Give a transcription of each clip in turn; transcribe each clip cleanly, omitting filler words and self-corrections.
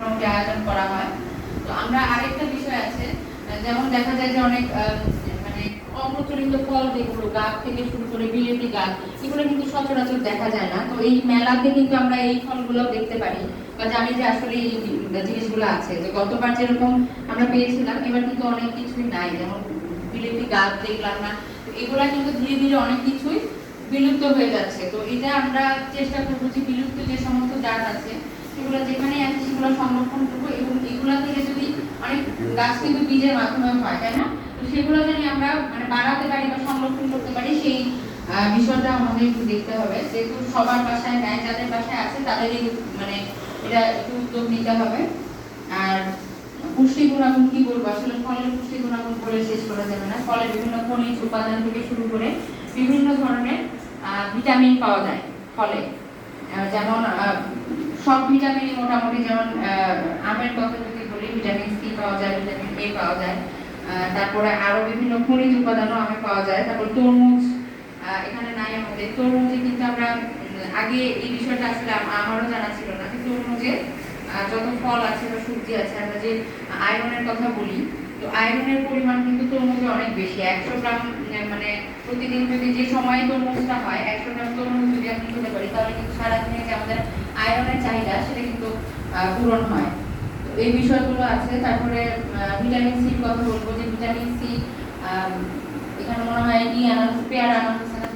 আয়োজন করা হয়। তো আমরা আরেকটা বিষয় আছে, যেমন দেখা যায় যে অনেক মানে অপ্রচলিত ফল যেগুলো গাছ থেকে শুরু করে বিলেতি গাছ, এগুলো কিন্তু সচরাচর দেখা যায় না। তো এই মেলাতে কিন্তু আমরা এই ফলগুলো দেখতে পারি বা জানি যে আসলে এই জিনিসগুলো আছে। যে গতবার যেরকম আমরা পেয়েছিলাম, এবার কিন্তু অনেক কিছুই নাই, যেমন বিলেতি গাছ দেখলাম না। তো এগুলা কিন্তু ধীরে ধীরে অনেক কিছুই বিলুপ্ত হয়ে যাচ্ছে। তো এটা আমরা চেষ্টা করবো যে বিলুপ্ত যে সমস্ত জাত আছে সেগুলো যেখানে আছে সেগুলো সংরক্ষণ করবো, এবং এগুলা থেকে যদি অনেক গাছ কিন্তু বীজের মাধ্যমে হয়, তাই না? তো সেগুলো যদি আমরা মানে বাড়াতে পারি বা সংরক্ষণ করতে পারি, সেই বিষয়টা আমাদের একটু দেখতে হবে। যেহেতু সবার বাসায় নেয়, যাদের বাসায় আছে তাদেরই মানে এটা একটু উদ্যোগ নিতে হবে। আর পুষ্টি গুণাগুণ কি বলবো, আসলে ফলের পুষ্টি গুণাগুণ বলে শেষ করা যাবে না। ফলের বিভিন্ন খনিজ উপাদান থেকে শুরু করে বিভিন্ন ধরনের ভিটামিন পাওয়া যায় ফলে। যেমন সব ভিটামিন মোটামুটি, যেমন আমের কথা যদি বলি, ভিটামিন সি পাওয়া যায়, ভিটামিন এ পাওয়া যায়। তারপরে আরো বিভিন্ন খনিজ উপাদানও আমে পাওয়া যায়। তারপর তরমুজ এখানে নাই আমাদের। তরমুজে কিন্তু আমরা আগে এই বিষয়টা আসলে আমারও জানা ছিল না, কিন্তু তরমুজে যত ফল আছে বা সবজি আছে, আমরা যে আয়রনের কথা বলি, তো আয়রনের পরিমাণ কিন্তু তরমুজে অনেক বেশি। 100 গ্রাম মানে প্রতিদিন যদি যে সময় তরমুজটা হয়, 100 গ্রাম তরমুজ যদি আমি খেতে পারি, তাহলে কিন্তু সারাদিনে যে আমাদের আয়রনের চাহিদা সেটা কিন্তু পূরণ হয়। তো এই বিষয়গুলো আছে। তারপরে ভিটামিন সির কথা বলবো, যে ভিটামিন সি এখানে মনে হয় পেয়ারা আনা হচ্ছে না,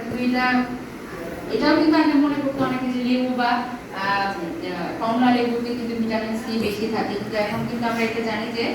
কিন্তু এটাও কিন্তু আগে মনে করতো অনেকে যে লেবু বা কমলা লেবুতে কিন্তু ভিটামিন সি বেশি থাকে, কিন্তু এখন কিন্তু আমরা এটা জানি যে